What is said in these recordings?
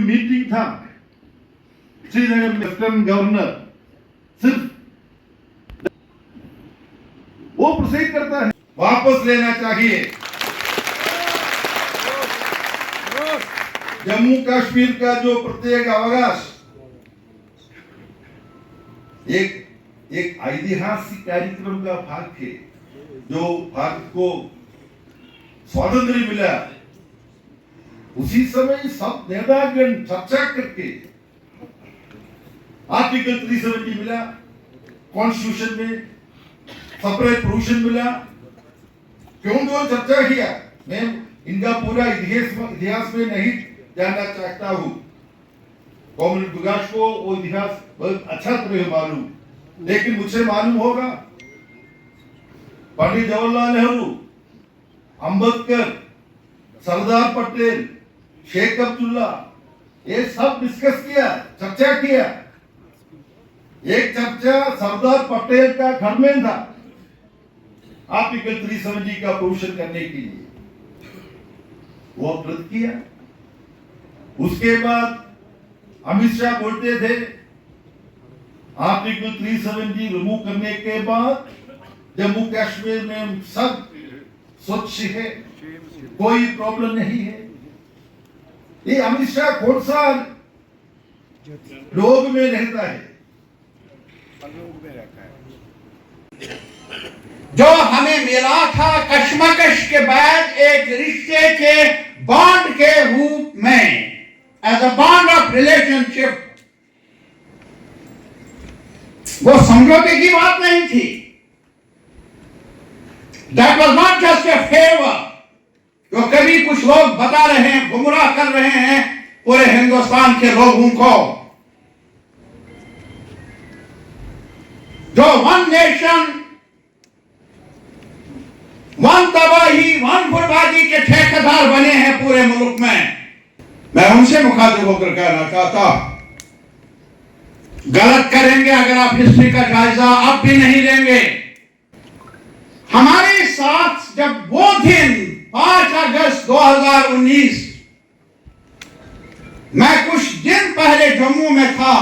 Meeting था श्रीनगर में, lieutenant governor सिर्फ वो प्रोसीड करता है, वापस लेना चाहिए। जम्मू कश्मीर का जो प्रत्येक अवकाश एक ऐतिहासिक कार्यक्रम का भाग है। जो भारत को स्वातंत्र्य मिला, उसी समय सब नेतागण चर्चा करके आर्टिकल 370 मिला, कॉन्स्टिट्यूशन में सेपरेट प्रोविजन मिला। क्यों तो चर्चा किया, मैं इनका पूरा इतिहास में नहीं जानना चाहता हूं। कॉमरेड प्रकाश को वो इतिहास बहुत अच्छा तरह मालूम, लेकिन मुझे मालूम होगा पंडित जवाहरलाल नेहरू, अंबेडकर, सरदार पटेल, शेख अब्दुल्ला, ये सब डिस्कस किया, चर्चा किया। एक चर्चा सरदार पटेल का घर में था आर्टिकल 370 का प्रोविजन करने के लिए, वो रद्द किया। उसके बाद अमित शाह बोलते थे आर्टिकल 370 रिमूव करने के बाद जम्मू कश्मीर में सब स्वच्छ है, कोई प्रॉब्लम नहीं है। ये अमित शाह कौन सा लोग में रहता है? जो हमें मिला था कश्मकश के बाद एक रिश्ते के बॉन्ड के रूप में, as a bond of relationship, वो समझौते की बात नहीं थी। That was not just a favour जो कभी कुछ लोग बता रहे हैं, गुमराह कर रहे हैं पूरे हिंदुस्तान के लोगों को। जो वन नेशन वन तबाही वन बर्बादी के ठेकेदार बने हैं पूरे मुल्क में, मैं उनसे मुखातिब होकर कहना चाहता, गलत करेंगे अगर आप हिस्ट्री का जायजा अब भी नहीं लेंगे। हमारे साथ जब वो दिन 5 अगस्त 2019, मैं कुछ दिन पहले जम्मू में था,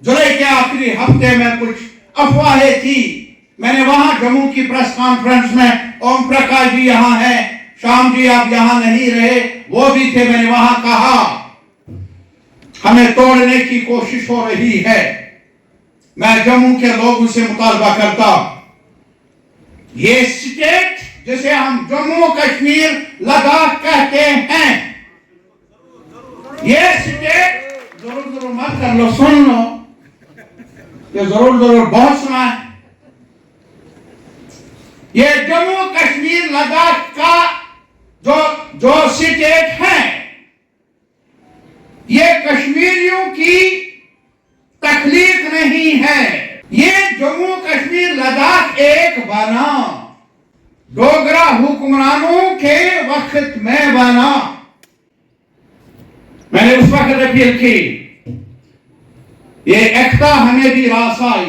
जुलाई के आखिरी हफ्ते में कुछ अफवाहें थी। मैंने वहां जम्मू की प्रेस कॉन्फ्रेंस में, ओम प्रकाश जी यहां हैं, श्याम जी आप यहां नहीं रहे, वो भी थे, मैंने वहां कहा हमें तोड़ने की कोशिश हो रही है। मैं जम्मू के लोगों से मुतालबा करता, ये स्टेट जिसे हम जम्मू कश्मीर लद्दाख कहते हैं, ये स्टेट जरूर मत कर लो, सुन लो, ये जरूर बहुत सुना है। ये जम्मू कश्मीर लद्दाख का जो स्टेट है, ये कश्मीरियों की तकलीफ नहीं है। ये जम्मू कश्मीर लद्दाख एक बना, डोगरा हुक्मरानों के वक्त में बना। मैंने उस वक्त अपील की, ये एकता हमें भी रास आई,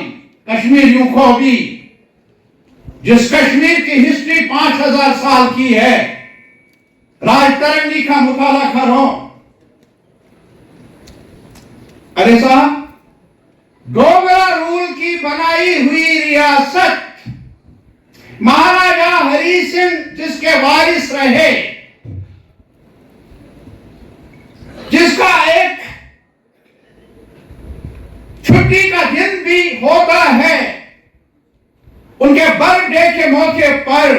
कश्मीरियों को भी। जिस कश्मीर की हिस्ट्री 5000 साल की है, राजतरंगी का मुताला करो। अरे साहब, डोगरा रूल की बनाई हुई रियासत महाराजा हरि सिंह जिसके वारिस रहे, जिसका एक छुट्टी का दिन भी होता है, उनके बर्थडे के मौके पर,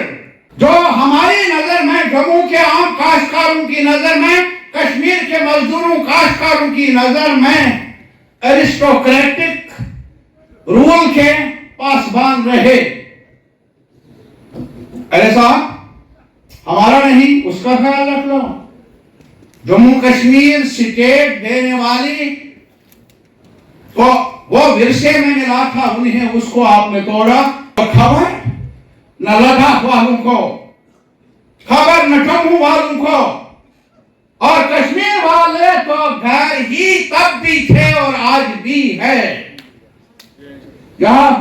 जो हमारी नजर में, जम्मू के आम काश्तकारों की नजर में, कश्मीर के मजदूरों काश्तकारों की नजर में एरिस्टोक्रेटिक रूल के पासबान रहे। अरे साहब, हमारा नहीं, उसका ख्याल रख लो। जम्मू कश्मीर स्टेट देने वाली तो वो विरसे में मिला था उन्हें, उसको आपने तोड़ा। तो खबर न लद्दाख वालों को, खबर न जम्मू वालों को, और कश्मीर वाले तो घर ही तब भी थे और आज भी है। यहां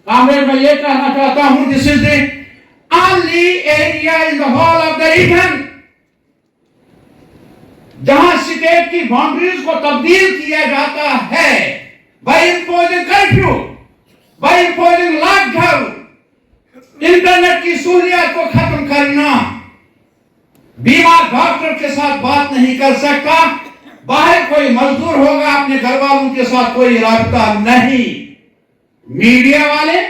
कामेर में ये कहना चाहता हूं, this is the only area in the whole of the region जहां स्टेट की बाउंड्रीज को तब्दील किया जाता है by imposing curfew, by imposing lockdown, internet की सहूलियत को खत्म करना, बीमार डॉक्टर के साथ बात नहीं कर सकता, बाहर कोई मजदूर होगा अपने घर वालों के साथ कोई राब्ता नहीं। मीडिया वाले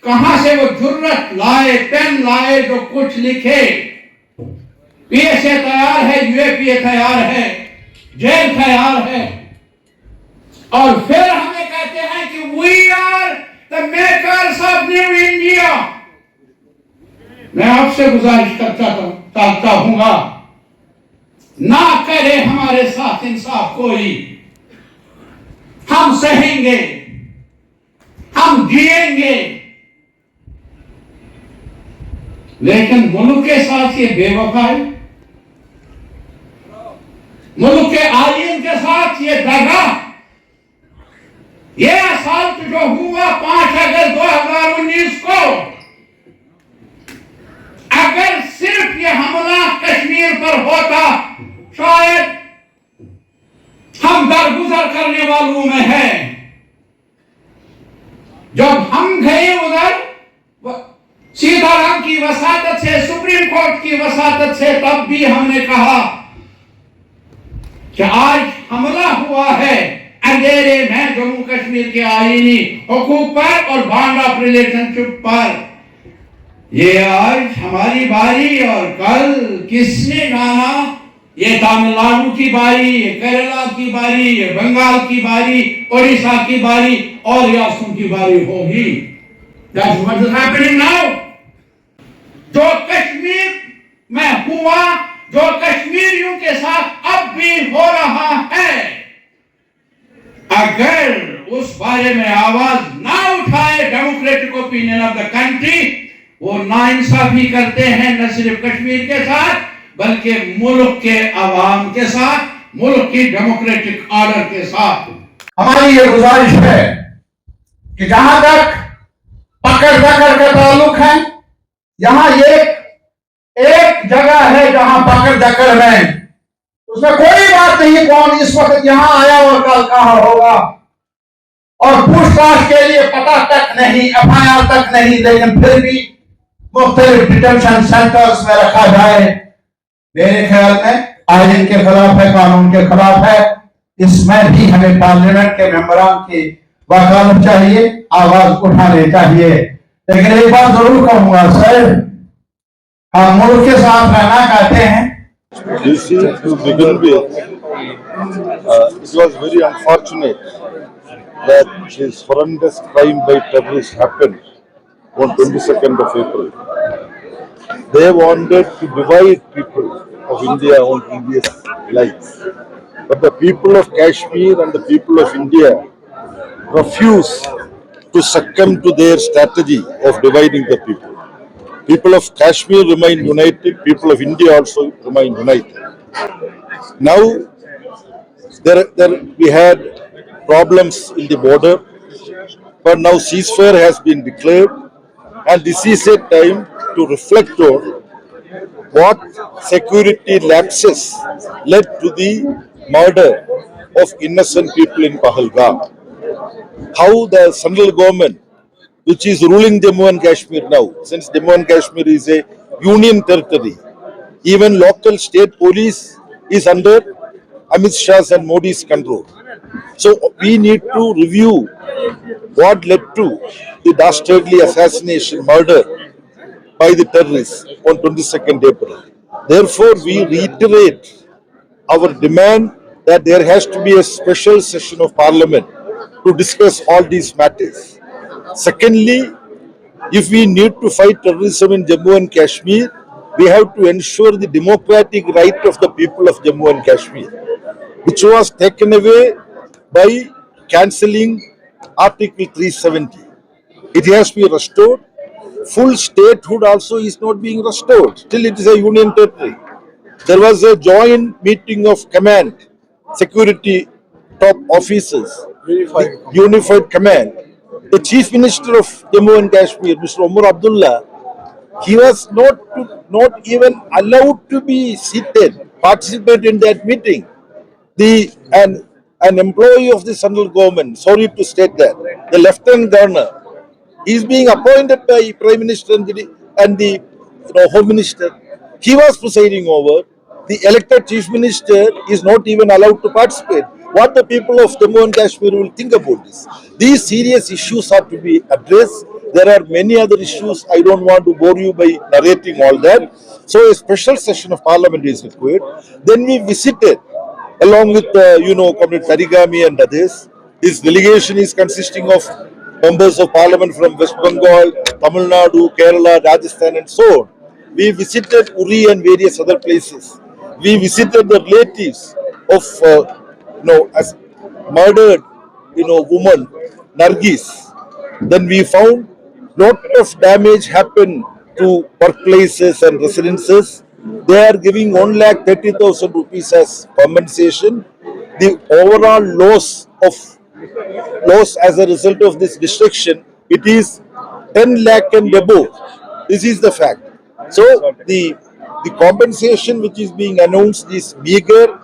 कहां से वो जुर्रत लाए, पेन लाए जो कुछ लिखे। पीएसए तैयार है, यूएपीए तैयार है, जेल तैयार है, और फिर हमें कहते हैं कि we are the makers of new India. मैं आपसे गुजारिश करता हूंगा, ना करे हमारे साथ इंसाफ कोई, हम सहेंगे, हम जिएंगे, लेकिन मुल्क के साथ ये बेवफाई, मुल्क के आईन के साथ ये दगा, ये असल्ट जो हुआ 5 अगस्त 2019 को, अगर सिर्फ ये हमला कश्मीर पर होता शायद हम दरगुजर करने वालों में है। जब हम गए उधर सीताराम की वसातत से, सुप्रीम कोर्ट की वसातत से, तब भी हमने कहा कि आज हमला हुआ है अंधेरे में जम्मू कश्मीर के आईनी हुकूक पर और बॉन्ड ऑफ रिलेशनशिप पर। ये आज हमारी बारी, और कल किसने जाना ये तमिलनाडु की बारी, ये केरला की बारी, ये बंगाल की बारी, ओडिशा की बारी और रियासतों की बारी होगी। That's what is happening now. जो कश्मीर में हुआ, जो कश्मीरियों के साथ अब भी हो रहा है, अगर उस बारे में आवाज ना उठाए democratic opinion of the country, वो नाइंसाफी करते हैं न सिर्फ कश्मीर के साथ बल्कि मुल्क के अवाम के साथ, मुल्क की डेमोक्रेटिक ऑर्डर के साथ। हमारी ये गुजारिश है कि जहां तक पकड़ दकड़ का ताल्लुक है, यहां एक जगह है जहां पकड़ दकड़ में, उसमें कोई बात नहीं कौन इस वक्त यहां आया और कल कहां होगा, और पूछताछ के लिए पता तक नहीं, एफआईआर तक नहीं, लेकिन फिर भी मुख्तलिफ डिटेंशन सेंटर्स में रखा जाए, मेरे ख्याल में आईन के खिलाफ है, कानून के खिलाफ है। इसमें भी हमें पार्लियामेंट के मेंबरान की वकालत चाहिए, आवाज उठानी चाहिए। लेकिन एक बात जरूर कहूंगा सर, हम मुल्क के साथ रहना कहते हैं। This is to begin with, it was very unfortunate that this horrendous crime by terrorists happened on 22nd of April. They wanted to divide people of India on previous lives. But the people of Kashmir and the people of India refused to succumb to their strategy of dividing the people. People of Kashmir remain united, people of India also remain united. Now, we had problems in the border, but now ceasefire has been declared, and this is a time to reflect on what security lapses led to the murder of innocent people in Pahalgam. How the central government, which is ruling Jammu and Kashmir now, since Jammu and Kashmir is a union territory, even local state police is under Amit Shah's and Modi's control. So we need to review what led to the dastardly assassination, murder by the terrorists on 22nd April. Therefore, we reiterate our demand that there has to be a special session of Parliament to discuss all these matters. Secondly, if we need to fight terrorism in Jammu and Kashmir, we have to ensure the democratic right of the people of Jammu and Kashmir, which was taken away by cancelling Article 370. It has to be restored. Full statehood also is not being restored. Still it is a union territory. There was a joint meeting of command, security top officers, unified command. The Chief Minister of Jammu and Kashmir, Mr. Omar Abdullah, he was not even allowed to be seated participate in that meeting. The an employee of the central government, sorry to state that, the lieutenant governor, is being appointed by Prime Minister and the Home Minister. He was presiding over. The elected Chief Minister is not even allowed to participate. What the people of Jammu and Kashmir will think about this? These serious issues are to be addressed. There are many other issues. I don't want to bore you by narrating all that. So a special session of Parliament is required. Then we visited along with Comrade Tarigami and others. His delegation is consisting of members of parliament from West Bengal, Tamil Nadu, Kerala, Rajasthan, and so on. We visited Uri and various other places. We visited the relatives of as murdered woman Nargis. Then we found lot of damage happened to workplaces and residences. They are giving 1,30,000 rupees as compensation. The overall loss as a result of this destruction, it is 10 lakh and above. This is the fact. So the compensation which is being announced is meager,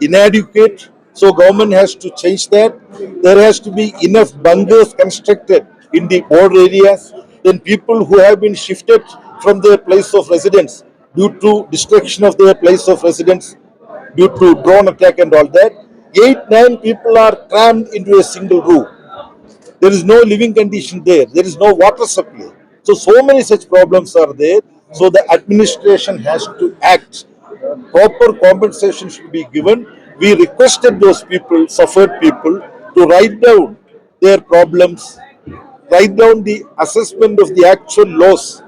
inadequate. So government has to change that. There has to be enough bunkers constructed in the border areas. Then people who have been shifted from their place of residence due to destruction of their place of residence, due to drone attack and all that, 8-9 people are crammed into a single room. There is no living condition there. There is no water supply. So many such problems are there. So the administration has to act. Proper compensation should be given. We requested those people, suffered people, to write down their problems, write down the assessment of the actual loss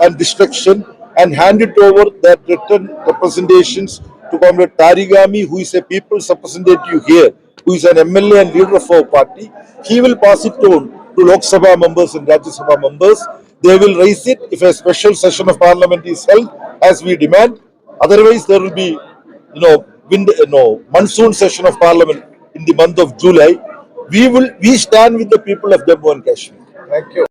and destruction, and hand it over that written representations to Comrade Tarigami, who is a people's representative here, who is an MLA and leader of our party. He will pass it on to Lok Sabha members and Rajya Sabha members. They will raise it if a special session of parliament is held, as we demand. Otherwise, there will be, monsoon session of parliament in the month of July. We stand with the people of Jammu and Kashmir. Thank you.